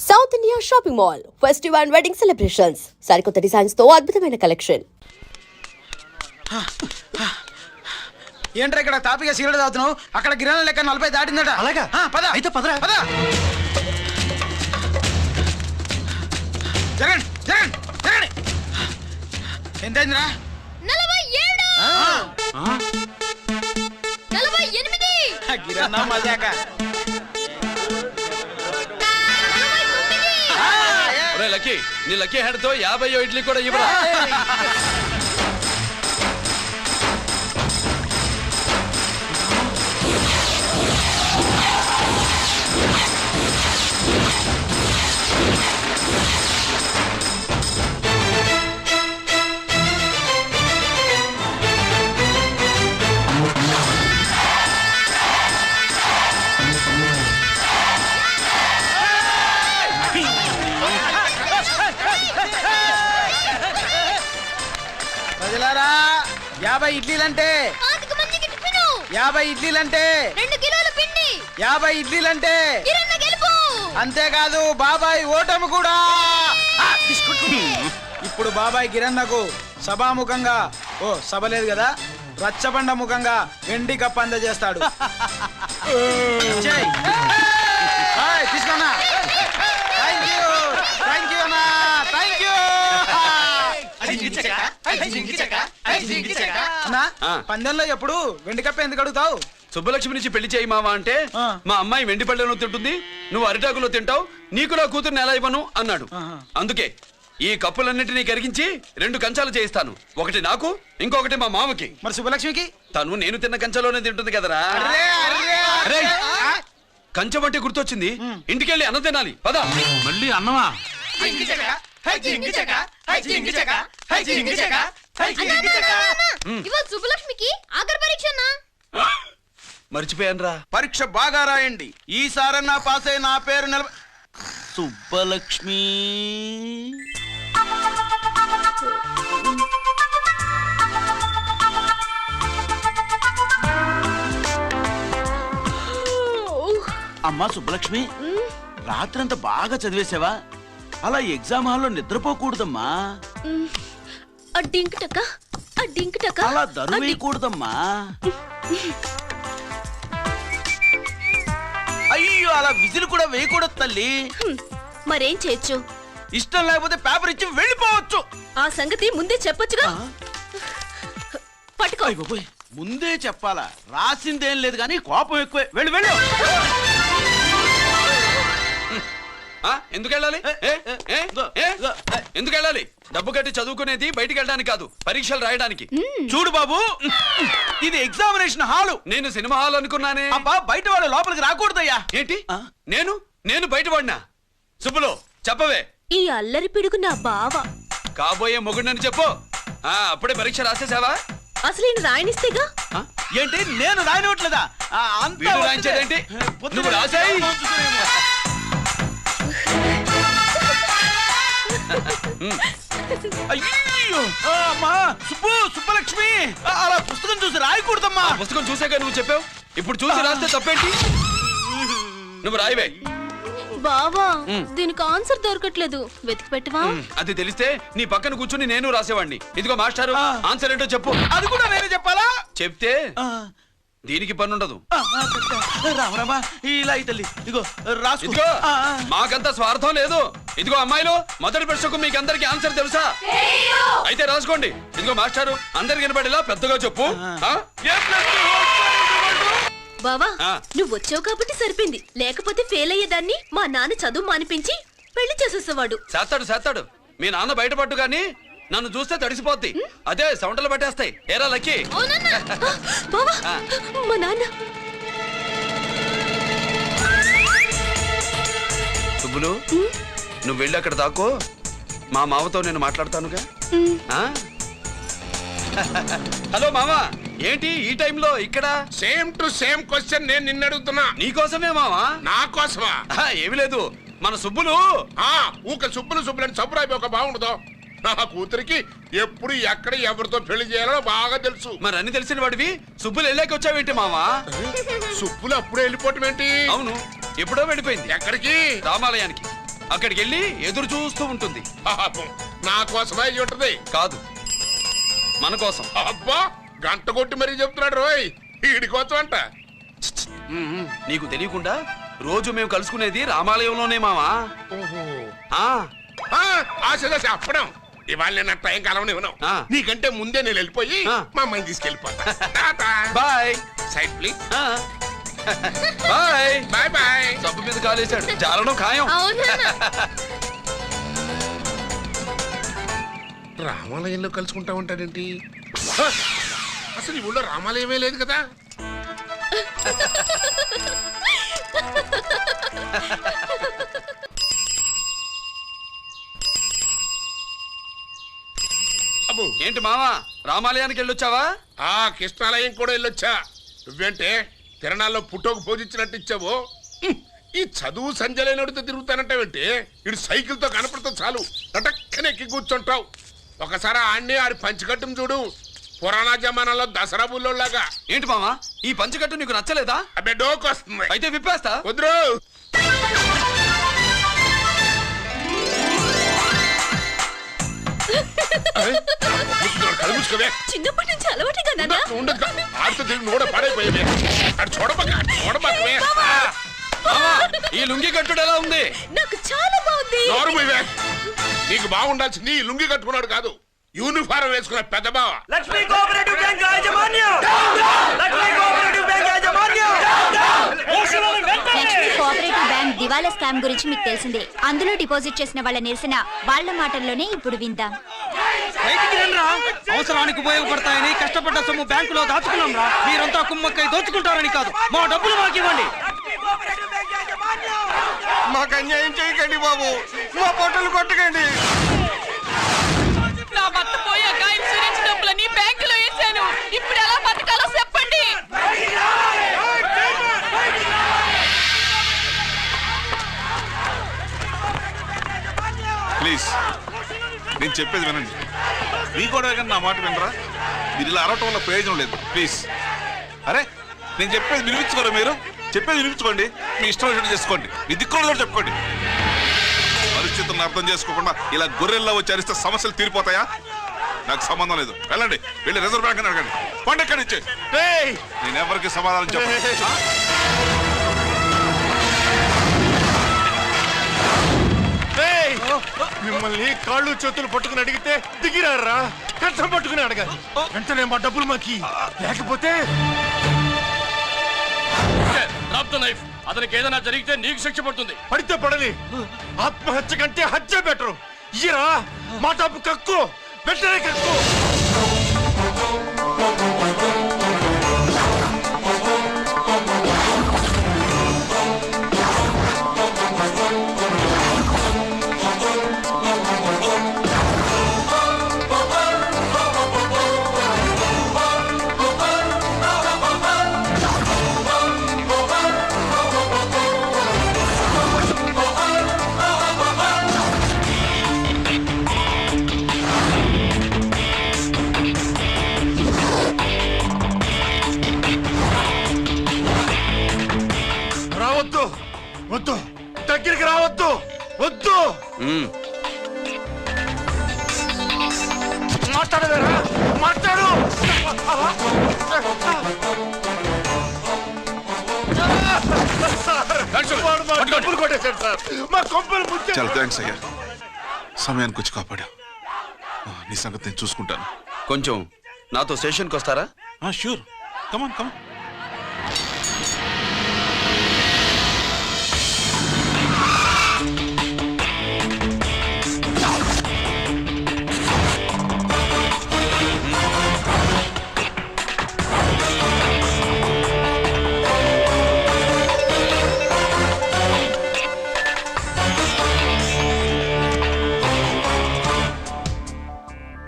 South India shopping mall festival and wedding celebrations సరికొత్త designs తో అద్భుతమైన కలెక్షన్. ఏంట్రా ఇక్కడ తాపిగా సిగరెట్ తాగుతున్నావు? అక్కడ గిరాల లెక్క 40 దాటిందట. అలాగా? పద అయితే పదరా. పద. జరగండి జరగండి జరగండి. ఎంతైందిరా? 47 గిరన్నా మజాక. లక్కీ నీ లక్కీ హెడ్ తో 50 ఇడ్లీ కూడా ఇవ్వరా? ప్రజలారా 50 ఇడ్లీలంటే 50 ఇడ్లీలంటే 2 కిలోల పిండి 50 ఇడ్లీలంటే కిరణ్ గెలుపు. అంతేకాదు బాబాయ్ ఓటమి కూడా. ఇప్పుడు బాబాయ్ గిరన్నకు సభాముఖంగా సభ లేదు కదా, రచ్చబండ ముఖంగా వెండి కప్ప అందజేస్తాడు. తీసుకున్నా. థ్యాంక్ యూ అన్నా, థ్యాంక్ యూ. అన్నా పందెంలో ఎప్పుడు వెండి కప్ప ఎందుకు అడుగుతావు? సుబ్బలక్ష్మి నుంచి పెళ్లి చేయి మావా అంటే మా అమ్మాయి వెండి పళ్ళెలో తింటుంది, నువ్వు అరిటాకులో తింటావు, నీకు నా కూతుర్ని ఎలా ఇవ్వను అన్నాడు. అందుకే ఈ కప్పులన్నిటినీ కరిగించి 2 కంచాలు చేయిస్తాను. ఒకటి నాకు, ఇంకొకటి మా మామకి. మరి సుబ్బలక్ష్మికి? తను నేను తిన్న కంచంలోనే తింటుంది కదరా. కంచం అంటే గుర్తొచ్చింది, ఇంటికెళ్ళి అన్నం తినాలి. పద. మళ్ళీ అన్నమా? ఇవాళ సుబ్బలక్ష్మికి ఆఖరి పరీక్ష అన్నా. మర్చిపోయానురా. పరీక్ష బాగా రాయండి, ఈసారన్నా పాస్ అయి నా పేరు సుబ్బలక్ష్మి. అమ్మా సుబ్బలక్ష్మి, రాత్రంతా బాగా చదివేసావా? అలా ఎగ్జామ్ హాల్లో నిద్రపోకూడదమ్మా. అలా దరువేయకూడదమ్మా. అయ్యో, అలా విజిల్ కూడా వేయకూడదు తల్లి. మరేం చేయొచ్చు? ఇష్టం లేకపోతే పేపర్ ఇచ్చి వెళ్ళిపోవచ్చు. ఆ సంగతి ముందే చెప్పొచ్చుగా. పట్టుకో. ముందే చెప్పాలా? రాసిందేం లేదు కానీ కోపం ఎక్కువే. వెళ్ళు వెళ్ళు. ఎందుకు వెళ్ళాలి? ఎందుకు వెళ్ళాలి? డబ్బు కట్టి చదువుకునేది బయటికి వెళ్ళడానికి కాదు, పరీక్షలు రాయడానికి. చూడు బాబు, ఇది ఎగ్జామినేషన్ హాలు. నేను సినిమా హాల్ అనుకున్నానే. అబ్బా, బయట వాళ్ళు లోపలికి రాకూడదయ్యా. ఏంటి? నేను బయటపడినా? సుబ్బులు చెప్పవే. ఈ అల్లరి పిడుగు నా బావ. కాబోయే మొగుడని చెప్పు. అప్పుడే పరీక్ష రాసేసావా? అసలు ఈయన రాయనిస్తేగా. ఏంటి నేను రాయనట్లేదా? వీడు రాయించేదేంటి? నువ్వు రాసాయి. అయ్యో అమ్మా, సుబ్బలక్ష్మి అలా పుస్తకం చూసి రాయకూడదమ్మా. పుస్తకం చూసాక నువ్వు చెప్పావు, ఇప్పుడు చూసి రాస్తే తప్పేంటి? నువ్వు రాయివే. బావా, దీనికి ఆన్సర్ దొరకట్లేదు, వెతికి పెట్టవా? అది తెలిస్తే నీ పక్కన కూర్చుని నేను రాసేవాడిని. ఇదిగో మాస్టారు, ఆన్సర్ ఏంటో చెప్పు. అది కూడా నేనే చెప్పాలా? చెప్తే దీనికి పనుండదు. రామరామా, ఇలా తల్లి ఇదిగో రాసు. ఇదిగో మాకంతా స్వార్థం లేదు. ఇదిగో అమ్మాయిలు, మొదటి ప్రశ్నకు మీకు అందరికి ఆన్సర్ తెలుసా? అయితే రాసుకోండి. ఇదిగో మాస్టారు, అందరికి వినపడేలా పెద్దగా చెప్పు. బావా, నువ్వు వచ్చావు కాబట్టి సరిపోయింది, లేకపోతే ఫెయిల్ అయ్యేదాన్ని. మా నాన్న చదువు మానిపించి పెళ్లి చేసేసేవాడు. చేస్తాడు. మీ నాన్న బయటపట్టు గాని నన్ను చూస్తే తడిసిపోద్ది. అదే సౌంటలు పట్టేస్తాయి. ఏరా లక్కీ? బావా, మా నాన్న. సుబ్బులు, నువ్వు వెళ్ళి అక్కడ దాక్కో, మా మామతో నేను మాట్లాడతానుగా. హలో మామా, ఏంటి ఈ టైంలో ఇక్కడ? సేమ్ టు సేమ్ క్వశ్చన్ నేను నిన్ను అడుగుతున్నా. నీకోసమే మామా. నా కోసమా? ఏమి లేదు, మన సుబ్బులు ఊక సుబ్బులని చప్పురాయి ఒక బాగుండదు. నా కూతురికి ఎప్పుడు ఎక్కడ ఎవరితో పెళ్లి చేయాలో బాగా తెలుసు. మరి అన్ని తెలిసిన వాడివి సుబ్బులు వెళ్ళాక వచ్చావేంటి మామా? సుబ్బులు అప్పుడే వెళ్ళిపోవటం ఏంటి? అవును, ఎప్పుడో వెళ్ళిపోయింది. ఎక్కడికి? రామాలయానికి. అక్కడికి వెళ్ళి ఎదురు చూస్తూ ఉంటుంది. పాపం నా కోసమే అయ్యి ఉంటది. కాదు, మన కోసం. అబ్బా గంట కొట్టి మరీ చెప్తున్నాడు రోయ్, వీడి కోసం అంట. నీకు తెలియకుండా రోజు మేము కలుసుకునేది రామాలయంలోనే మావా. ఓహో ఆ, ఆశగా చెప్పడం. ఇవాళ నేను టైం కాలం ఇవ్వను. ఆ. నీకంటే ముందే నేను వెళ్ళిపోయి ఆ. మా అమ్మాయిని తీసుకెళ్ళిపోతా. టాటా. బాయ్. Side please. ఆ. బాయ్. Bye bye. సబ్బు మీద కాలేశాడు, జారడం ఖాయం. అవునా? రామాలయంలో కలుసుకుంటా ఉంటాడేంటి? హ! అసలు ఈ ఊళ్ళో రామాలయమే లేదు కదా. అబ్బో ఏంటి మావా, రామాలయానికి వెళ్ళొచ్చావా? ఆ కృష్ణాలయం కూడా వెళ్ళొచ్చా. నువ్వేంటే తిరణాల్లో పుట్టోకు పోజిచ్చినట్టు ఇచ్చావు. ఈ చదువు సంజలైనడితో తిరుగుతానంటావేంటి? ఇడు సైకిల్ తో కనపడితే చాలు నటక్కనే ఎక్కి కూర్చుంటావు. ఒకసారి ఆడిని ఆడి పంచికట్టును చూడు, పురాణ జమానాలో దసరా బుల్లోలాగా. ఏంటి మావా, ఈ పంచకట్టు నీకు నచ్చలేదా? అబ్బే డోకు వస్తుంది. అయితే విప్పేస్తా. వద్దురు. కలుగుసుకోవే. చిన్నప్పటి నుంచి అలవాటుగా నాన్న. ఉండదు ఆడితో తిరిగి నువ్వు కూడా పాడైపోయావే. అటు చూడబాకవే. మావా, ఈ లుంగి కట్టుడు ఎలా ఉంది? నాకు చాలా బాగుంది. నోరు మూయవే. నీకు బాగుండాల్సింది ఈ లుంగి కట్టుకున్నాడు కాదు, యూనిఫారం వేసుకున్న పెద్ద బావ. లక్ష్మీ కోఆపరేటివ్ బ్యాంక్ యాజమాన్యం. లక్ష్మీ కోఆపరేటివ్ బ్యాంక్ యాజమాన్యం. లక్ష్మీ కోఆపరేటివ్ బ్యాంక్ దివాలా స్కామ్ గురించి మీకు తెలిసిందే. అందులో డిపాజిట్ చేసిన వాళ్ళ నిరసన వాళ్ళ మాటల్లోనే ఇప్పుడు విందాం. బయటికి రండిరా. అవసరానికి ఉపయోగపడతాయని కష్టపడ్డ సొమ్ము బ్యాంకులో దాచుకున్నాం రా. మీరంతా కుమ్మక్కై దోచుకుంటారని కాదు, మా డబ్బులు మాకు ఇవ్వండి. మాకు అన్యాయం చేయకండి బాబు, మా పొట్టలు కొట్టకండి. నా భర్త పోయాక ఇన్సూరెన్స్ డబ్బులని బ్యాంకులో వేశాను. ఇప్పుడు ఎలా బతకాలో చెప్పండి. ప్లీజ్ నేను చెప్పేది వినండి. మీ కూడా కానీ నా మాట వినరా? మీరు ఇలా అరవటం వల్ల ప్రయోజనం లేదు. ప్లీజ్. అరే నేను చెప్పేది వినిపించుకోరా? మీరు చెప్పేది వినిపించుకోండి, మీ ఇష్టం వచ్చినట్టు చేసుకోండి, మీ దిక్కులు చెప్పుకోండి. పరిస్థితులను అర్థం చేసుకోకుండా ఇలా గొర్రెల్లో వచ్చి అరిస్తే సమస్యలు తీరిపోతాయా? నాకు సంబంధం లేదు. వెళ్ళండి, వెళ్ళి రిజర్వ్ బ్యాంక్ అని అడగండి. పండి ఎక్కడి నుంచి. నేను ఎవరికి సమాధానం చెప్పను. మిమ్మల్ని కాళ్ళు చేతులు పట్టుకుని అడిగితే దిగిరారా? కష్టం పట్టుకుని అడగాలి. వెంటనే మా డబ్బులు మాకి, లేకపోతే అతనికి ఏదైనా జరిగితే నీకు శిక్ష పడుతుంది. పడితే పడని, ఆత్మహత్య కంటే హత్య బెటరు. ఇయ్యరా మా డబ్బు, కక్కు, వెంటనే కక్కు. రావద్దు, వద్దు, దగ్గరికి రావద్దు, వద్దు. మాట్లాడవేరా? మాట్లాడు. డబ్బులు కొట్టేశాడు సార్, మా కొంపలు ముచ్చాడు. చాలా థ్యాంక్స్ అయ్యా, సమయానికి వచ్చి కాపాడా. నీ సంగతి నేను చూసుకుంటాను. కొంచెం నాతో స్టేషన్కి వస్తారా? షూర్, కమాన్ కమాన్.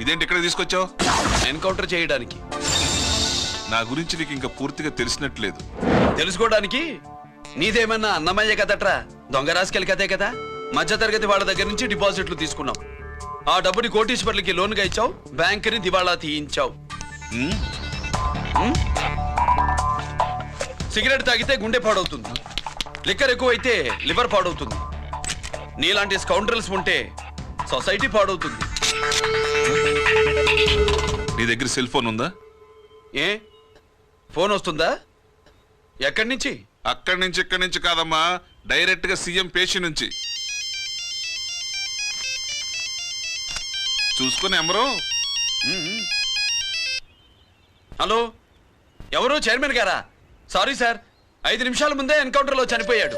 ఇదేంటి ఇక్కడ తీసుకొచ్చావు? ఎన్కౌంటర్ చేయడానికి. నా గురించి నీకు ఇంకా పూర్తిగా తెలిసినట్లేదు. తెలుసుకోవడానికి నీదేమన్నా అన్నమయ్య కదట్రా, దొంగ రాసుకెళ్ళి కదే కదా. మధ్యతరగతి వాళ్ళ దగ్గర నుంచి డిపాజిట్లు తీసుకున్నావు, ఆ డబ్బుని కోటీశ్వర్లకి లోన్గా ఇచ్చావు, బ్యాంకుని దివాళా తీయించావు. సిగరెట్ తాగితే గుండె పాడవుతుంది, లిక్కర్ ఎక్కువైతే లివర్ పాడవుతుంది, నీలాంటి స్కౌండ్రల్స్ ఉంటే సొసైటీ పాడవుతుంది. నీ దగ్గర సెల్ ఫోన్ ఉందా? ఏ ఫోన్ వస్తుందా? ఎక్కడి నుంచి? అక్కడి నుంచి ఇక్కడి నుంచి కాదమ్మా, డైరెక్ట్ గా సీఎం పేషి నుంచి. చూసుకుని ఎవరో. హలో, ఎవరు? చైర్మన్ గారా? సారీ సార్, 5 నిమిషాల ముందే ఎన్కౌంటర్లో చనిపోయాడు.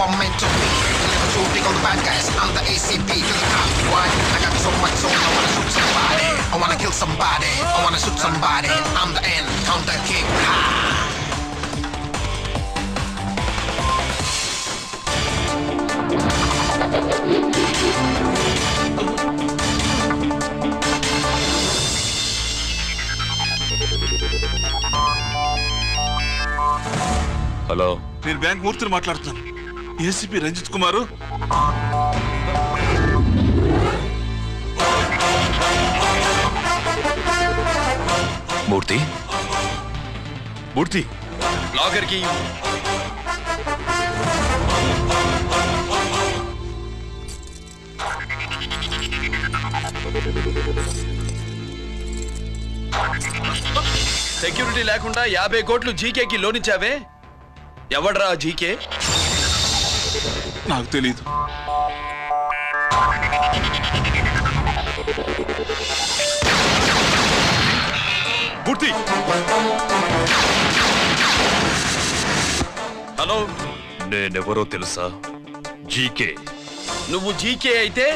I'm meant to be. Never shooting all the bad guys. I'm the ACP to the top. Why? I got so much soul. I wanna shoot somebody. I wanna kill somebody. I wanna shoot somebody. I'm the end. Counter king. Ha! Hello, నేను bank మూర్తిని మాట్లాడుతున్నాను. ACP Ranjith కుమారు. మూర్తి, మూర్తి, blogger కి security లేకుండా 50 కోట్లు జీకేకి loan ఇచ్చావే, ఎవడ్రా GK? నాకు తెలీదు. మూర్తి, hello, నేనెవరో తెలుసా? జీకే. నువ్వు జీకే అయితే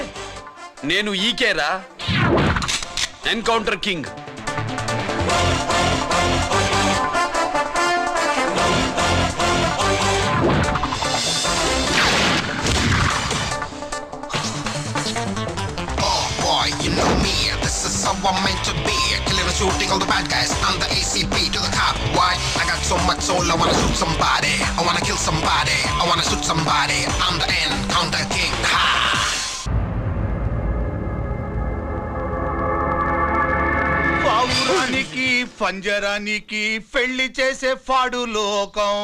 నేను ఈకేరా, encounter king. I'm meant to be. Killing and shooting all the bad guys. I'm the ACP to the top. Why? I got so much soul. I wanna shoot somebody. I wanna kill somebody. I wanna shoot somebody. I'm the end. Counter king. Ha! పావురానికి పంజరానికి పెళ్లి చేసే ఫాడు లోకం.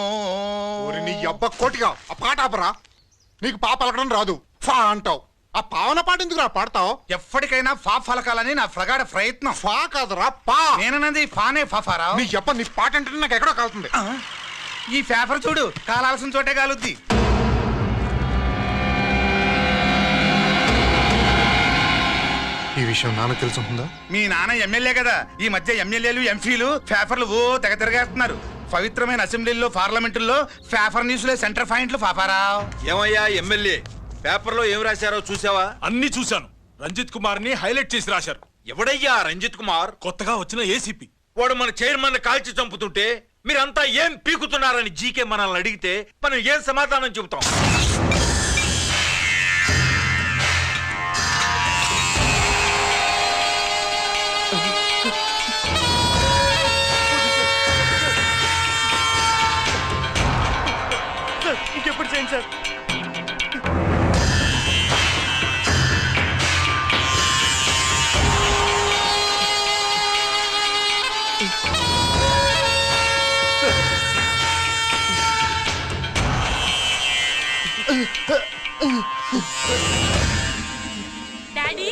నీ అబ్బ కోటిగా ఆ పాట ఆపరా. నీకు పాప పలకడం రాదు, ఫా అంటావు. ఆ పావన పాట ఎందుకు రా పాడతావు? ఎప్పటికైనా ఫా ఫలకాలని నా ప్రగాఢ ప్రయత్నం. ఫా కాదురా పా. నేనన్నది ఫానే ఫాఫారా. నీ చెప్ప నీ పాట అంటే నాకు ఎక్కడో కాలుతుంది. ఈ పేపర్ చూడు, కాలాల్సిన చోటే కాలుద్ది. ఈ విషయం నాన్న తెలుసుంటుందా? మీ నాన్న ఎమ్మెల్యే కదా, ఈ మధ్య ఎమ్మెల్యేలు ఎంపీలు పేపర్లు ఓ తెగ తిరగేస్తున్నారు. పవిత్రమైన అసెంబ్లీల్లో పార్లమెంటుల్లో పేపర్ న్యూస్ లో సెంటర్ పాయింట్లు ఫాఫారా. ఏమయ్యా ఎమ్మెల్యే, పేపర్లో ఏం రాశారో చూసావా? అన్ని చూశాను. రంజిత్ కుమార్ ని హైలైట్ చేసి రాశారు. ఎవడయ్యా రంజిత్ కుమార్? కొత్తగా వచ్చిన ఏసీపీ. వాడు మన చైర్మన్ కాల్చి చంపుతుంటే మీరంతా ఏం పీకుతున్నారని జీకే మనల్ని అడిగితే మనం ఏం సమాధానం చెబుతాం? ఇంకెప్పుడు చేయండి సార్. డాడీ,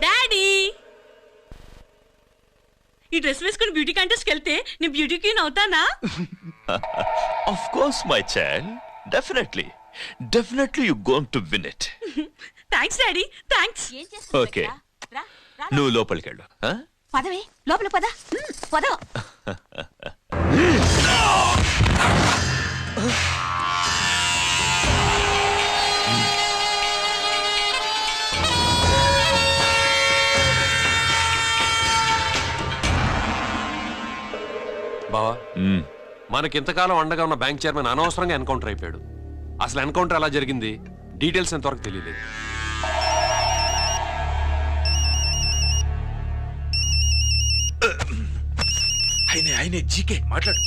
డాడీ, ఈ డ్రెస్ వేసుకుని బ్యూటీ కాంటెస్ట్కి వెళ్తే నేను బ్యూటీ క్వీన్ అవుతానా? Of course, my child. Definitely. Definitely you're going to win it. Thanks daddy, thanks. Okay. నువ్వు లోపలికి వెళ్ళు. పదవే లోపల పద పద. బావా, మనకింతకాలం అండగా ఉన్న బ్యాంక్ చైర్మన్ అనవసరంగా ఎన్కౌంటర్ అయిపోయాడు. అసలు ఎన్కౌంటర్ ఎలా జరిగింది? డీటెయిల్స్ ఎంతవరకు తెలియలేదు. ఆయనే జీకే మాట్లాడు.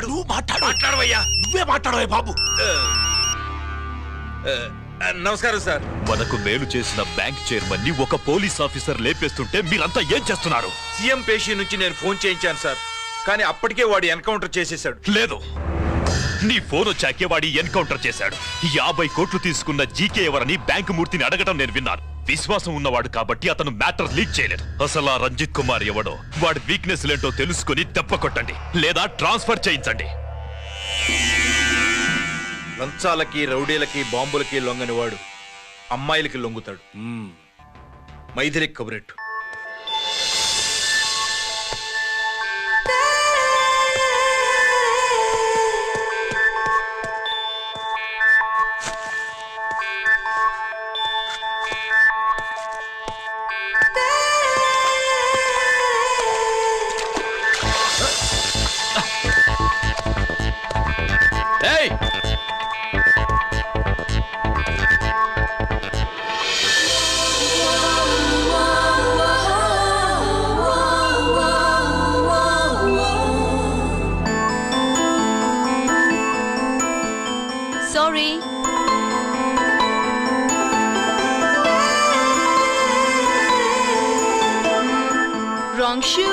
నువ్వు మాట్లాడవయ్యా. నువ్వే మాట్లాడవయ్యా బాబు. నమస్కారం సార్. మనకు మేలు చేసిన బ్యాంక్ చైర్మన్ ని ఒక పోలీస్ ఆఫీసర్ లేపేస్తుంటే మీరంతా ఏం చేస్తున్నారు? సీఎం పేషీ నుంచి నేను ఫోన్ చేయించాను సార్, కానీ అప్పటికే వాడు ఎన్కౌంటర్ చేసేశాడు. లేదు, నీ ఫోన్ వచ్చాకే వాడి ఎన్కౌంటర్ చేశాడు. 50 కోట్లు తీసుకున్న జీకే ఎవరని బ్యాంకు మూర్తిని అడగడం నేను విన్నాను. విశ్వాసం ఉన్నవాడు కాబట్టి అతను మ్యాటర్ లీక్ చేయలేదు. అసలు ఆ రంజిత్ కుమార్ ఎవడో, వాడి వీక్నెస్ ఏంటో తెలుసుకుని దెబ్బ కొట్టండి, లేదా ట్రాన్స్ఫర్ చేయించండి. లంచాలకి, రౌడీలకి, బాంబులకి లొంగని వాడు అమ్మాయిలకి లొంగుతాడు. మైథిలి కబురెట్టు. Sorry. Wrong shoe.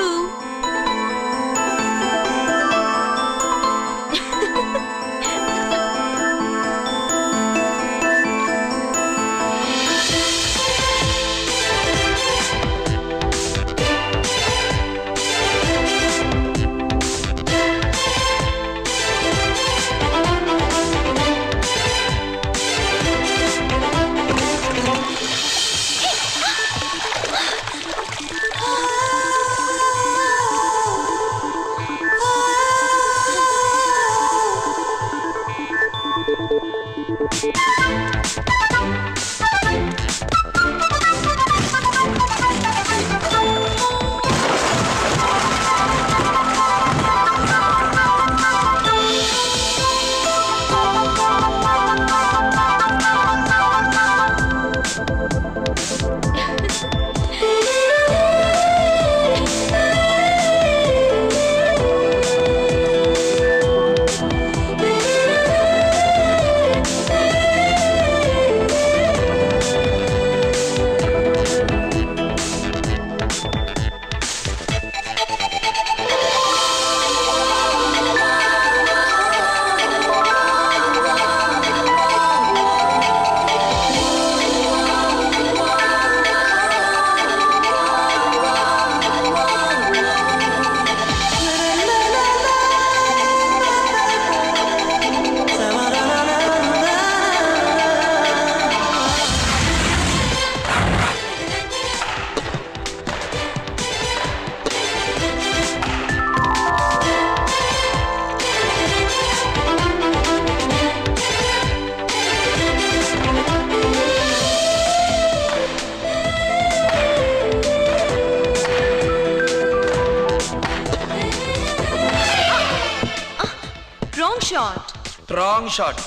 Wrong shot.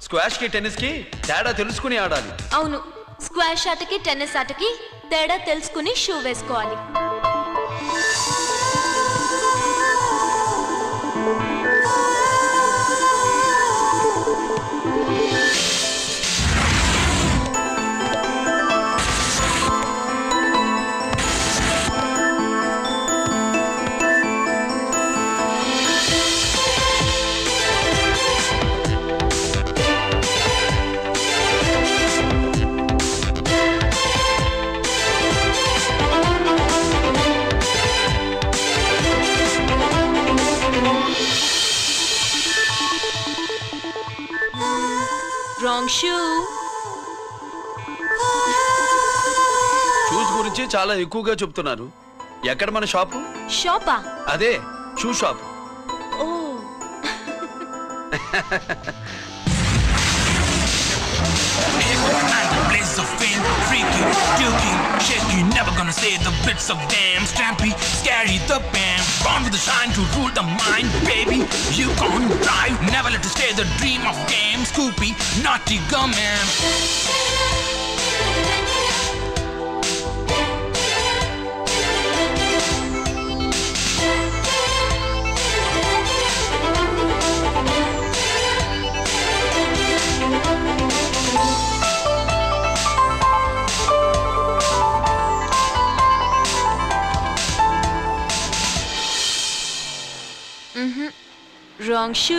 Squash కి టెన్నిస్ కి తేడా తెలుసుకుని ఆడాలి. అవును, స్క్వాష్ ఆటకి టెన్నిస్ ఆటకి తేడా తెలుసుకుని షూ వేసుకోవాలి. Wrong shoe. షూస్ గురించి చాలా ఎక్కువగా చెప్తున్నారు. ఎక్కడ మన షాపు? షాపా? అదే షూ షాప్. ఓ. Place of fame, freaky, dukey, shaky, never gonna say the bits of damn Stampy, scary the band. Born with the shine to rule the mind, baby. You can't drive, never let you stay the dream of game. Scoopy, naughty gum-man. Wrong shoe.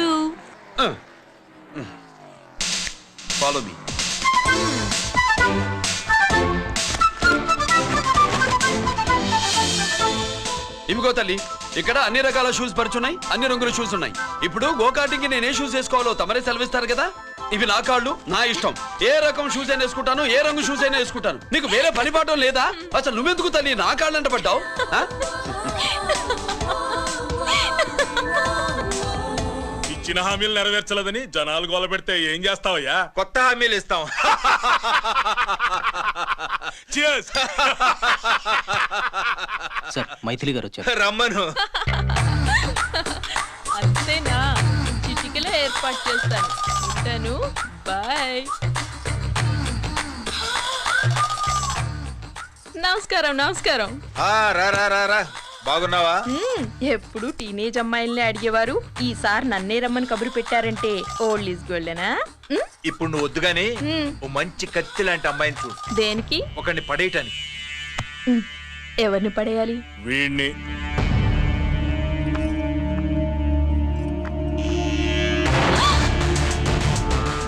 Follow me. ఇవిగో తల్లి, ఇక్కడ అన్ని రకాల shoes పరుచున్నాయి, అన్ని రంగుల shoes ఉన్నాయి. ఇప్పుడు go-karting నేనే షూస్ వేసుకోవాలో తమరే సెలవిస్తారు కదా. ఇవి నా కాళ్ళు, నా ఇష్టం. ఏ రకం షూస్ అయినా వేసుకుంటాను, ఏ రంగు షూస్ అయినా వేసుకుంటాను. నీకు వేరే పని పాఠం లేదా? అసలు నువ్వెందుకు తల్లి నా కాళ్ళు అంట పడ్డావు? ఇచ్చిన హామీలు నెరవేర్చలేదని జనాలు గోల పెడితే ఏం చేస్తావయ్యా? కొత్త హామీలు ఇస్తాం. సార్ మైథిలి గారు వచ్చారు. రమ్మను. అంతేనా? చిటికలో ఏర్పాటు చేస్తాను. ఉంటాను. బాయ్. నమస్కారం. నమస్కారం. రా రా రా రా. బాగున్నావా? ఎప్పుడు టీనేజ్ అమ్మాయిల్ని అడిగేవారు, ఈసారి నన్నే రమ్మని కబురు పెట్టారంటే ఓల్డ్ ఈజ్ గోల్డెనా? ఇప్పుడు నువ్వు వద్దు గానీ ఓ మంచి కత్తి లాంటి అమ్మాయిని చూడు. దేనికి? ఒకరిని పడేయటానికి. ఎవరిని పడేయాలి? వీణ్ణి.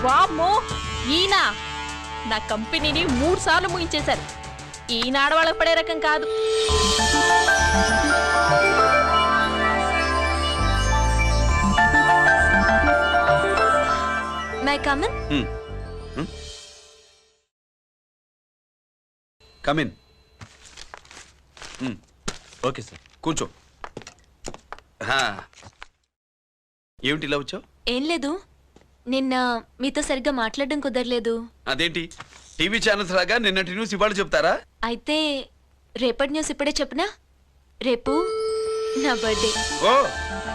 వామ్మో, ఈయన నా కంపెనీని 3 సార్లు ముగించేశారు. ఈయన ఆడవాళ్ళకి పడే రకం కాదు. My come on. Come in. Okay sir. కూర్చో. ఏమిటి ఇలా వచ్చావు? ఏం లేదు, నిన్న మీతో సరిగ్గా మాట్లాడడం కుదరలేదు. అదేంటి టీవీ ఛానల్స్ లాగా నిన్నటి న్యూస్ ఇవాళ చెప్తారా? అయితే రేపటి న్యూస్ ఇప్పుడే చెప్పనా? రేపు నా బర్త్డే. ఓ,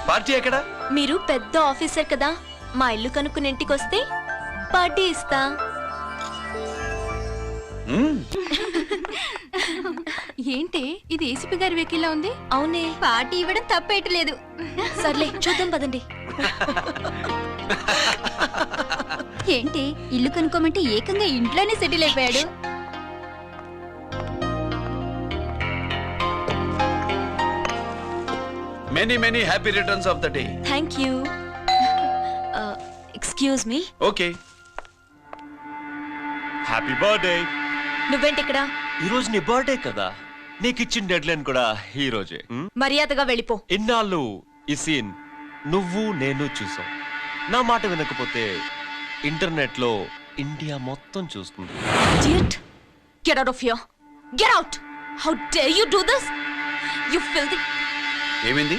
పార్టీ ఎక్కడ? మీరు పెద్ద ఆఫీసర్ కదా, మా ఇల్లు కనుక్కుని ఇంటికి వస్తే పార్టీ ఇస్తా. ఏంటి ఇది? ఏసీపీ గారి వెహికల్లా ఉంది. అవునే, పార్టీ ఇవ్వడం తప్పేయట్లేదు. సర్లే చూద్దాం పదండి. ఏంటి ఇల్లు కనుక్కోమంటే ఏకంగా ఇంట్లోనే సెటిల్ అయిపోయాడు. Many many happy returns of the day. Thank you. Excuse me. Okay. Happy birthday. నువ్వేంటి ఇక్కడ? ఈ రోజు నీ బర్త్డే కదా, నీకు ఇచ్చిన డెడ్ లైన్ కూడా ఈ రోజే. మర్యాదగా వెళ్ళిపో. ఇన్నాళ్ళు ఈ సీన్ నువ్వు నేను చూసాం. నా మాట వినకపోతే ఇంటర్నెట్ లో ఇండియా మొత్తం చూస్తుంది. Idiot! Get out of here! Get out! How dare you do this? You filthy! ఏమైంది?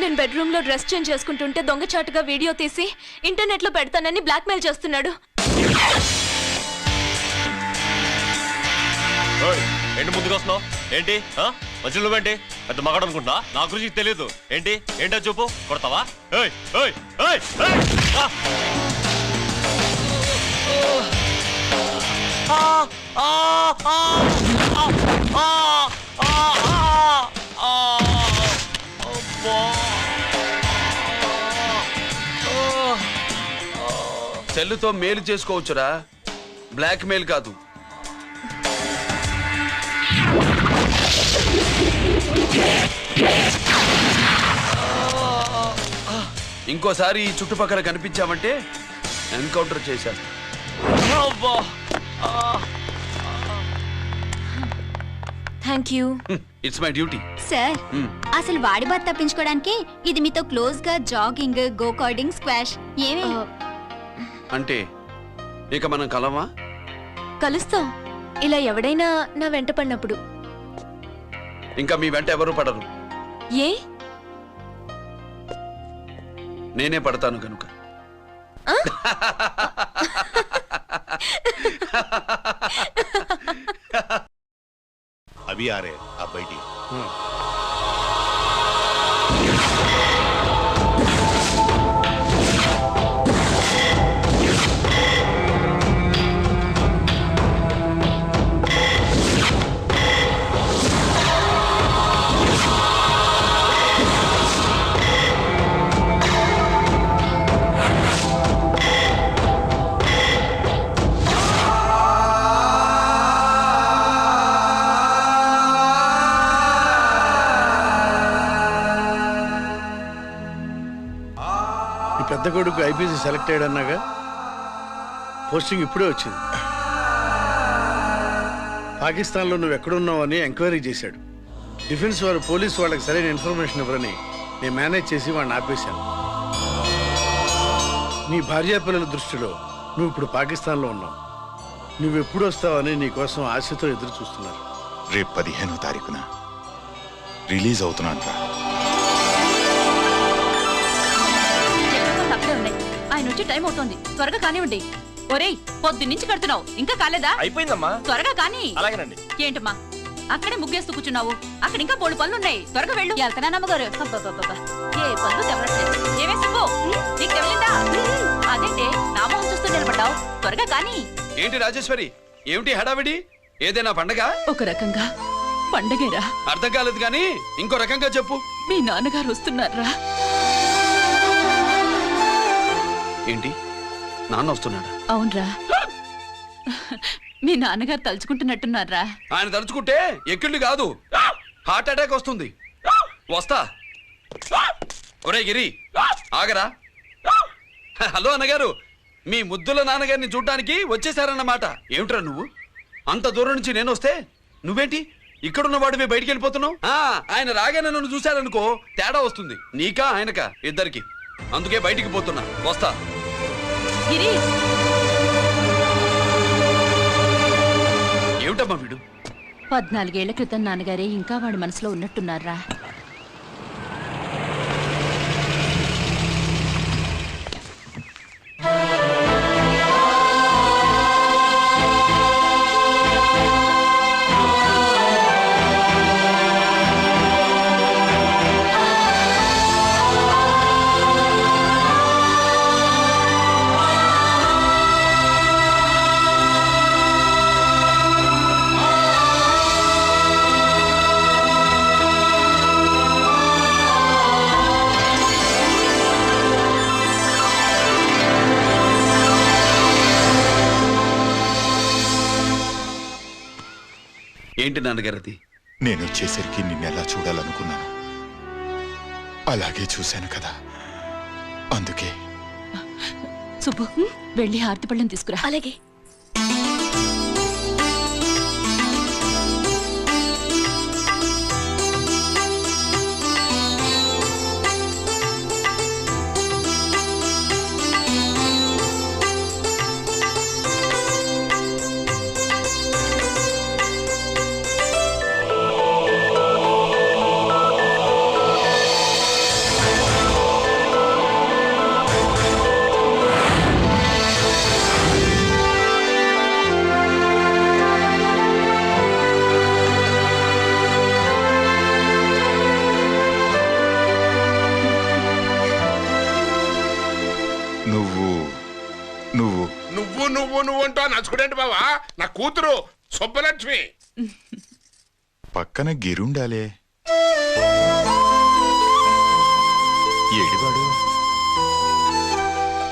నేను బెడ్రూమ్ లో డ్రెస్ చేంజ్ చేసుకుంటుంటే దొంగచాటుగా వీడియో తీసి ఇంటర్నెట్ లో పెడతానని బ్లాక్మెయిల్ చేస్తున్నాడు. ఏంటి ముందుకు వస్తున్నావు? ఏంటి మధ్యలో ఏంటి? పెద్ద మగాడు అనుకుంటున్నా? నా గురించి తెలియదు ఏంటి? ఏంటో చూపు. కొడతావా? ఏయ్ ఏయ్ ఏయ్ ఏయ్! సెల్లుతో మేలు చేసుకోవచ్చురా, బ్లాక్ మెయిల్ కాదు. ఇంకోసారి ఈ చుట్టుపక్కల కనిపించామంటే ఎన్కౌంటర్ చేశాను. Thank you. It's my duty. Sir, అసలు వాడి బాధ తప్పించుకోవడానికి ఇది మీతో క్లోజ్ గా జాగింగ్, గో కార్డింగ్, స్క్వాష్ ఏమే అంటే ఇక మనం కలవా? కలుస్తాం, ఇలా ఎవడైనా నా వెంట పడినప్పుడు. ఇంకా మీ వెంట ఎవరు పడరు. ఏ? నేనే పడతాను కనుక. अभी आ रहे हैं। పెద్ద కొడుకు ఐపీసీ సెలెక్ట్ అయ్యాడన్నాగా, పోస్టింగ్ ఇప్పుడే వచ్చింది. పాకిస్తాన్లో నువ్వు ఎక్కడున్నావని ఎంక్వైరీ చేశాడు. డిఫెన్స్ వారు పోలీసు వాళ్ళకి సరైన ఇన్ఫర్మేషన్ ఇవ్వరని నేను మేనేజ్ చేసి వాడిని ఆపేశాను. నీ భార్యా పిల్లల దృష్టిలో నువ్వు ఇప్పుడు పాకిస్తాన్లో ఉన్నావు. నువ్వు ఎప్పుడు వస్తావని నీ కోసం ఆశతో ఎదురు చూస్తున్నారు. రేపు 15వ తారీఖున రిలీజ్ అవుతున్నాను రా. అక్కడే ఉన్నాయి. ఆయన వచ్చి టైం అవుతోంది, త్వరగా కానివ్వండి. ఒరేయ్, పొద్దున్నుంచి కడుతున్నావు, ఇంకా కాలేదా? అయిపోయిందమ్మా. త్వరగా కానీ. అలాగేనండి. ఏంటమ్మా అక్కడే ముగ్గేస్తూ కూర్చున్నావు? అక్కడ ఇంకా 3 పనులు ఉన్నాయి, త్వరగా వెళ్ళు. వెళ్తానా నమ్మగారు? ఏ పనులు తెవరట్లేదు. ఏమే సుబ్బు, నీకు తెవలిందా? అదేంటే నా మొహం చూస్తూ నిలబడ్డావు, త్వరగా కానీ. ఏంటి రాజేశ్వరి, ఏమిటి హడావిడి? ఏదైనా పండగ? ఒక రకంగా పండగేరా. అర్థం కాలేదు కానీ ఇంకో రకంగా చెప్పు. మీ నాన్నగారు వస్తున్నారా? ఏంటి, నాన్న వస్తున్నాడా? అవునరా, మీ నాన్నగారు తలుచుకుంటున్నట్టున్నారా? ఆయన తలుచుకుంటే ఎక్కిళ్ళు కాదు, హార్ట్ అటాక్ వస్తుంది. వస్తా. ఒరే గిరి, ఆగరా. హలో అన్నగారు, మీ ముద్దుల నాన్నగారిని చూడ్డానికి వచ్చేసారన్నమాట. ఏమిట్రా నువ్వు? అంత దూరం నుంచి నేను వస్తే నువ్వేంటి ఇక్కడున్న వాడివి బయటికి వెళ్ళిపోతున్నావు? ఆయన రాగానే నన్ను చూశారనుకో తేడా వస్తుంది, నీకా ఆయనకా ఇద్దరికి. అందుకే బయటికి పోతున్నా, వస్తా. గిరి, ఏమిటమ్మా వీడు? 14 ఏళ్ల క్రితం నాన్నగారే ఇంకా వాడి మనసులో ఉన్నట్టున్నారా? ఏంటి నాన్నగారు అది? నేను వచ్చేసరికి నిన్నెలా చూడాలనుకున్నాను, అలాగే చూశాను కదా, అందుకే. సుబ్బు, వెళ్ళి హారతి పళ్ళని తీసుకురా. అలాగే. నువ్వు అంటూ నచ్చుకోండి బావా. నా కూతురు సుబ్బలక్ష్మి. పక్కన గిరుండాలే, ఏడివాడు?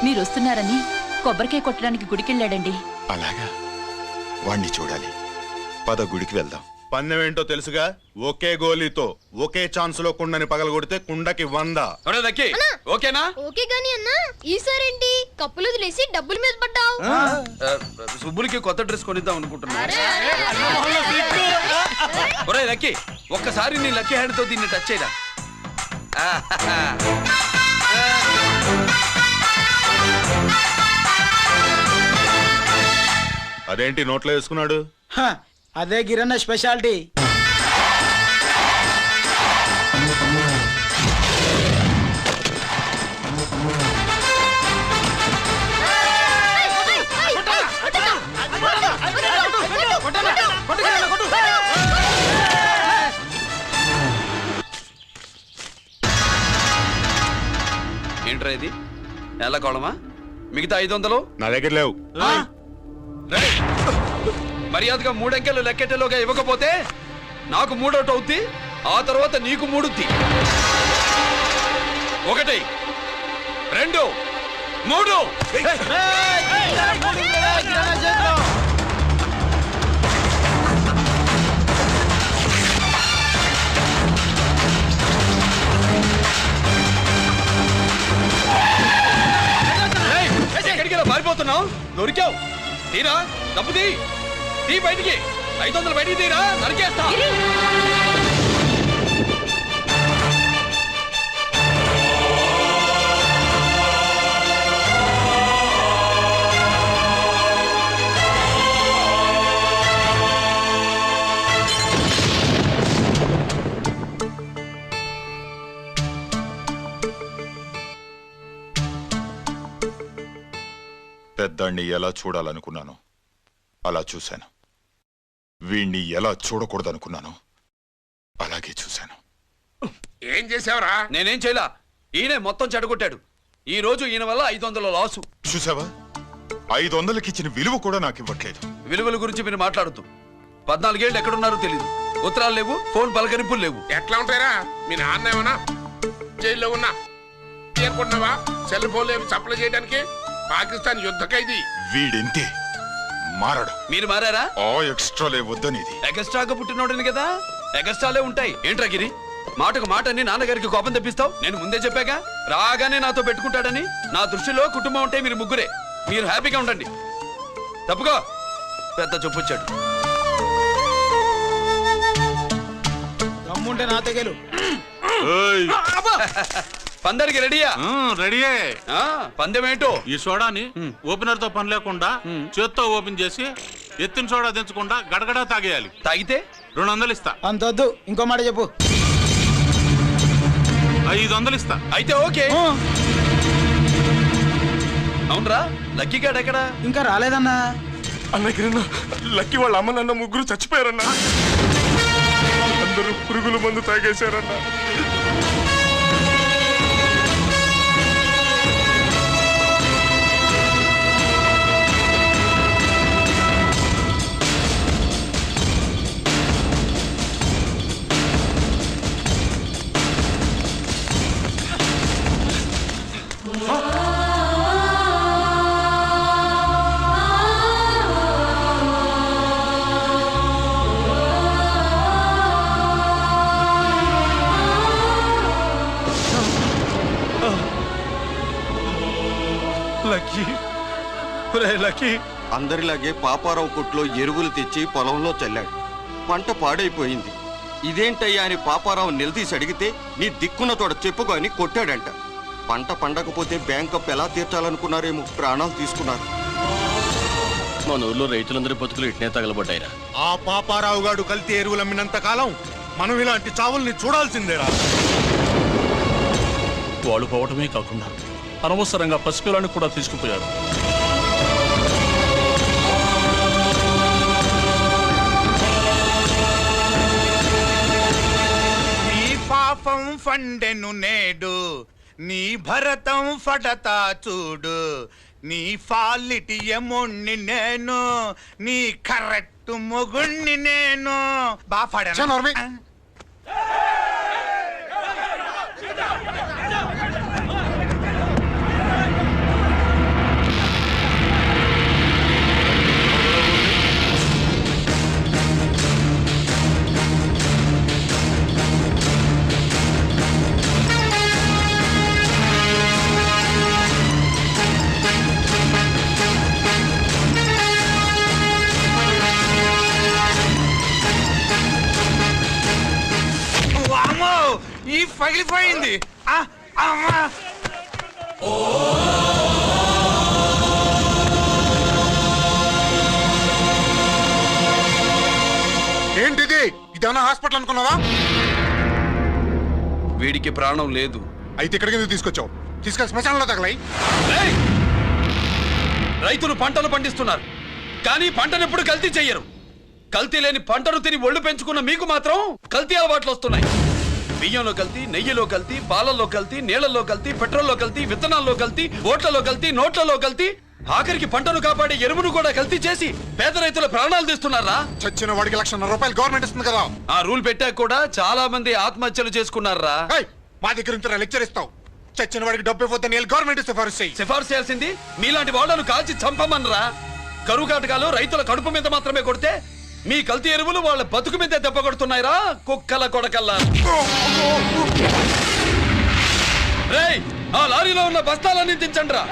మీరు వస్తున్నారని కొబ్బరికాయ కొట్టడానికి గుడికెళ్ళాడండి. అలాగా, వాణ్ణి చూడాలి. పద, గుడికి వెళ్దాం. పందెం ఏంటో తెలుసుగా, ఒకే గోలీతో ఒకే ఛాన్స్ లో కుండని పగలగొడితే కుండకి 100. ఓకేనా? ఓకే గాని అన్నా, ఈసారేంటి కప్పులు వదిలేసి డబ్బుల మీద పడ్డావు? సుబ్బులకి కొత్త డ్రెస్ కొనిద్దాం అనుకుంటున్నా. ఒరే లక్కీ, ఒక్కసారి నీ లక్కీ హ్యాండ్ తో దీన్ని టచ్ చేయరా. అదేంటి నోట్లో వేసుకున్నాడు? అదే గిరన్న స్పెషాలిటీ. ఏంట్రా ఇది? ఎలా కోళమా? మిగతా 500 నా దగ్గర లేవు. మర్యాదగా 3 అంకెలు లెక్కెట్టలోగా ఇవ్వకపోతే నాకు 3 అవుద్ది, ఆ తర్వాత నీకు 3. 1 2 3. తీరా డబ్బు తీ బయటికి 500 బయటికి తీరా నరికేస్తా. పెద్దాన్ని ఎలా చూడాలనుకున్నాను అలా చూశాను. వీణ్ణి ఎలా చూడకూడదనుకున్నాను అలాగే చూశాను. ఏం చేసావురా? నేనేం చేయలా, ఈయనే మొత్తం చెడగొట్టాడు. ఈ రోజు ఈయన వల్ల 500 లాసు. చూసావా, 500కి ఇచ్చిన విలువ కూడా నాకు ఇవ్వట్లేదు. విలువల గురించి మీరు మాట్లాడుతూ 14 ఏళ్ళు ఎక్కడున్నారో తెలీదు. ఉత్తరాలు లేవు, ఫోన్ పలకరింపులు లేవు. ఎట్లా ఉంటారా? మీ నాన్న ఏమన్నా జైల్లో ఉన్నా అనుకుంటున్నావా? సెల్ ఫోన్ లేవు సప్లై చేయడానికి. పాకిస్తాన్ యుద్ధ ఖైదీ. వీడింతే మారడు. మీరు మారారా? ఎక్స్ట్రాలే వద్దనేది. ఎగస్ట్రాగా పుట్టినోడని కదా, ఎగస్ట్రాలే ఉంటాయి. ఏంట్రా గిరి, మాటకు మాట అని నాన్నగారికి కోపం తెప్పిస్తావు? నేను ముందే చెప్పాగా రాగానే నాతో పెట్టుకుంటాడని. నా దృష్టిలో కుటుంబం ఉంటే మీరు ముగ్గురే. మీరు హ్యాపీగా ఉండండి. తప్పుకో, పెద్ద చొప్పొచ్చాడు. దమ్ముంటే నా తెగలు. పందరికి రెడీయా? రెడీయే. పందెమేంటో? ఈ సోడాని ఓపెనర్ తో పని లేకుండా చేత్తో ఓపెన్ చేసి ఎత్తిన సోడా దించకుండా గడగడా తాగేయాలి. తాగితే 200 ఇస్తా. అంతొద్దు, ఇంకో మాట చెప్పు. 500 ఇస్తా. అయితే ఓకే. అవునరా, లక్కీ గాడు ఎక్కడా? ఇంకా రాలేదన్నా. అన్నగిరన్నా, లక్కీ వాళ్ళ అమ్మ నాన్న ముగ్గురు చచ్చిపోయారన్నా. అందరూ పురుగుల మందు తాగేశారన్నా. అందరిలాగే పాపారావు కొట్లో ఎరువులు తెచ్చి పొలంలో చల్లాడు. పంట పాడైపోయింది. ఇదేంటయ్యా అని పాపారావు నిలదీసి అడిగితే నీ దిక్కున్న తోడ చెప్పుకో అని కొట్టాడంట. పంట పండకపోతే బ్యాంక్ అప్పు ఎలా తీర్చాలనుకున్నారేమో ప్రాణాలు తీసుకున్నారు. మన ఊర్లో రైతులందరి బతుకులు ఇట్నే తగలబడ్డాయిరా. ఆ పాపారావు గాడు కల్తీ ఎరువులు అమ్మినంత కాలం మనం ఇలాంటి చావుల్ని చూడాల్సిందేరా. వాళ్ళు పోవటమే కాకుండా అనవసరంగా పసిపిల్లని కూడా తీసుకుపోయారు. నీ పాపం ఫండెను నేడు, నీ భరతం ఫడతా చూడు. నీ ఫాలిటి ఎముణ్ణి నేను, నీ కరెక్ట్ మొగుణ్ణి నేను. బాగా ఈ పగిలిపోయింది. ఏంటిది? ఇదేమన్నా హాస్పిటల్ అనుకున్నావా? వీడికి ప్రాణం లేదు. అయితే ఇక్కడికి ఎందుకు తీసుకొచ్చావు? తీసుకెళ్ళి శ్మశానంలో తగలై. రైతులు పంటలు పండిస్తున్నారు, కానీ పంటను ఎప్పుడు కల్తీ చెయ్యరు. కల్తీ లేని పంటను తిని ఒళ్ళు పెంచుకున్న మీకు మాత్రం కల్తీ అలవాట్లు వస్తున్నాయి. బియ్యంలో కల్తీ, నెయ్యిలో కల్తీ, పాలల్లో కల్తీ, నీళ్లలో కల్తీ, పెట్రోల్లో కల్తీ, విత్తనాల్లో కల్తీ, ఓట్లలో కల్తీ, నోట్లలో కల్తీ, ఆఖరికి పంటను కాపాడే ఎరువును కూడా కల్తీ చేసి పేద రైతుల ప్రాణాలు తీస్తున్నారా? చచ్చిన వాడికి ₹1,00,000 గవర్నమెంట్ ఇస్తుంది కదా. ఆ రూల్ పెట్టాక కూడా చాలా మంది ఆత్మహత్యలు చేసుకున్నారా? మా దగ్గర ఇంత లెక్చర్ ఇస్తావు. చచ్చిన వాడికి డబ్బు ఇవ్వద్దని గవర్నమెంట్ సిఫారసు చేయి. సిఫార్సు చేయాల్సింది మీలాంటి వాళ్ళను కాల్చి చంపమనరా? కరువు కాటకాలు రైతుల కడుపు మీద మాత్రమే కొడితే మీ కల్తీ ఎరువులు వాళ్ళ బతుకు మీద దెబ్బ కొడుతున్నాయిరా కుక్కల కొడకల్లా. రేయ్, ఆ లారీలో ఉన్న బస్తాలన్నీ దించండి రా.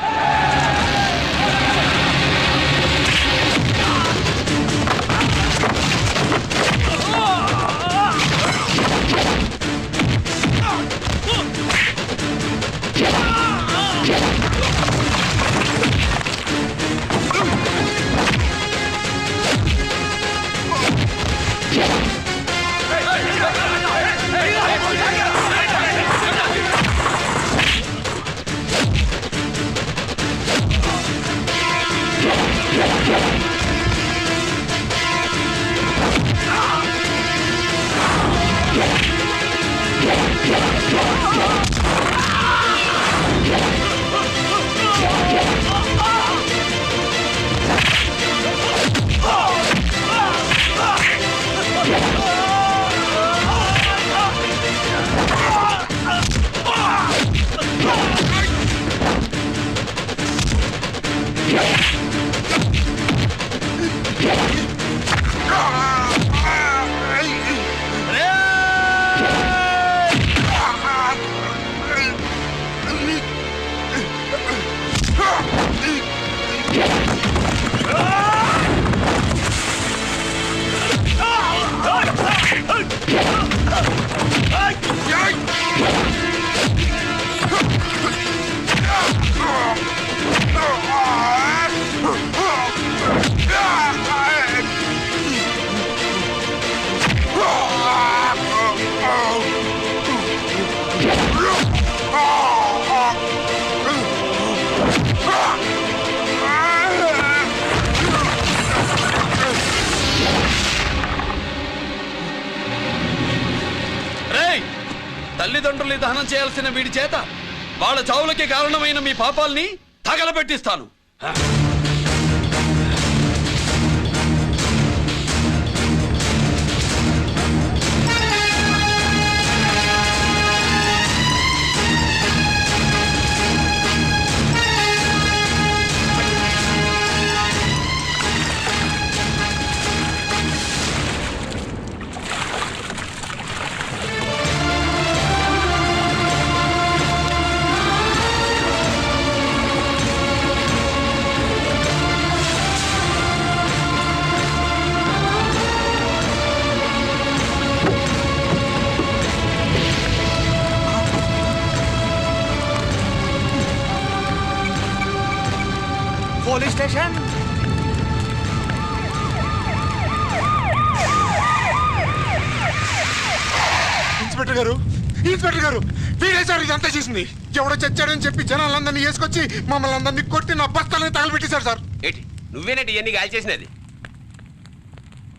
తల్లిదండ్రుల్ని దహనం చేయాల్సిన వీడి చేత వాళ్ళ చావులకి కారణమైన మీ పాపాల్ని తగలబెట్టిస్తాను. Police station. ఇన్స్పెక్టర్ గారు, ఇన్స్పెక్టర్ గారు, వీడే సార్ ఇదంతా చేసింది. ఎవడో చచ్చాడని చెప్పి జనాలందరినీ వేసుకొచ్చి మమ్మల్ని అందరినీ కొట్టి నా బస్తాలని తగలబెట్టేశారు సార్. ఏంటి నువ్వేనండి ఇవన్నీ గాలి చేసినది?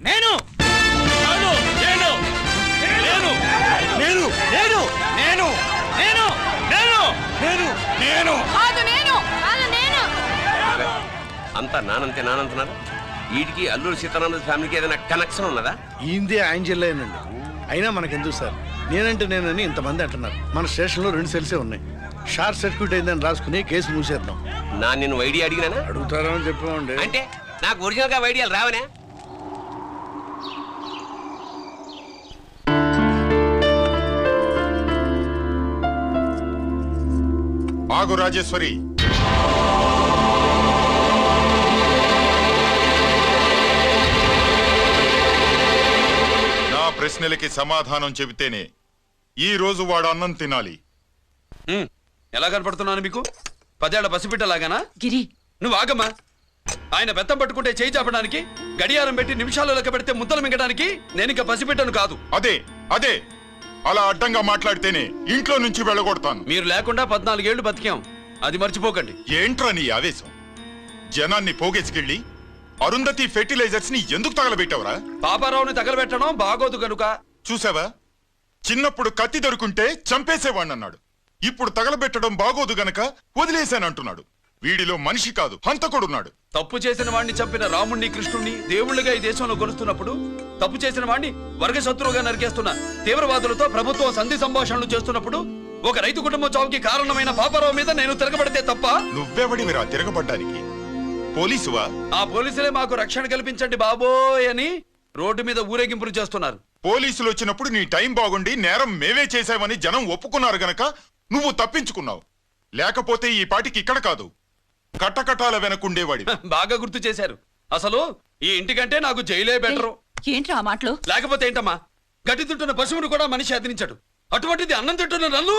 నేను నేను నేను నేను నేను నేను నేను నేను నేను నేను అంతా నానంతే నానంటున్నారు. వీటికి అల్లూరు సీతారామరాజు ఫ్యామిలీకి ఏదైనా కనెక్షన్ ఉన్నదా? ఈందే ఆయన జిల్లానండి. అయినా మనకెందుకు సార్, నేనంటే నేనని ఇంతమంది అంటున్నారు. మన స్టేషన్లో 2 సెల్సే ఉన్నాయి. షార్ట్ సర్క్యూట్ అయిందని రాసుకుని కేసు మూసేద్దాం. నేను ఐడియా అడిగినా అడుగుతారా అని చెప్పామండి. అంటే నాకు ఒరిజినల్ గా ఐడియాలు రావనే? ఆగు రాజేశ్వరి. నా ప్రశ్నలకి సమాధానం చెబితేనే ఈ రోజు వాడు అన్నం తినాలి. ఎలా కనపడుతున్నాను మీకు? 10 ఏళ్ల పసిపిట్టలాగానా? గిరి నువ్వు ఆగమ్మా. ఆయన బెత్తం పట్టుకుంటే చేయి చాపడానికి, గడియారం పెట్టి నిమిషాలు లెక్క పెడితే ముద్దలు మింగడానికి నేను ఇంకా పసిపిట్టను కాదు. అదే అదే అలా అడ్డంగా మాట్లాడితేనే ఇంట్లో నుంచి వెళ్ళగొడతాను. మీరు లేకుండా 14 ఏళ్లు బతికాం, అది మర్చిపోకండి. ఏంట్రా నీ ఆవేశం? జనాన్ని పోగేసుకెళ్ళి అరుంధతి ఫెర్టిలైజర్స్ ని ఎందుకు తగలబెట్టావురా? పాపారావుని తగలబెట్టడం బాగోదు గనుక. చూసావా, చిన్నప్పుడు కత్తి దొరుకుంటే చంపేసేవాణ్ణన్నాడు. ఇప్పుడు తగలబెట్టడం బాగోదు గనక వదిలేశానంటున్నాడు. వీడిలో మనిషి కాదు, హంతకుడున్నాడు. తప్పు చేసిన వాడిని చంపిన రాముణ్ణి, కృష్ణుణ్ణి దేవుళ్ళుగా ఈ దేశంలో కొలుస్తున్నప్పుడు, తప్పు చేసిన వాడిని వర్గశత్రువుగా నరికేస్తున్న తీవ్రవాదులతో ప్రభుత్వం సంధి సంభాషణలు చేస్తున్నప్పుడు, ఒక రైతు కుటుంబం చావుకి కారణమైన పాపారావు మీద నేను తిరగబడితే తప్ప? నువ్వెవడివిరా తిరగబడ్డానికి? పోలీసువా? ఆ పోలీసులే మాకు రక్షణ కల్పించండి బాబోయ్ అని రోడ్డు మీద ఊరేగింపులు చేస్తున్నారు. పోలీసులు వచ్చినప్పుడు నీ టైం బాగుండి నేరం మేమే చేశామని జనం ఒప్పుకున్నారు గనక నువ్వు తప్పించుకున్నావు. లేకపోతే ఈ పాటికి ఇక్కడ కాదు, కట్టకటాల వెనకుండేవాడి. బాగా గుర్తు చేశారు. అసలు ఈ ఇంటికంటే నాకు జైలే బెటరు. ఏంట్రా ఆ మాటలు? లేకపోతే ఏంటమ్మా, గడ్డి తింటున్న పశువును కూడా మనిషి అదిరించాడు. అటువంటిది అన్నం తింటున్న నన్ను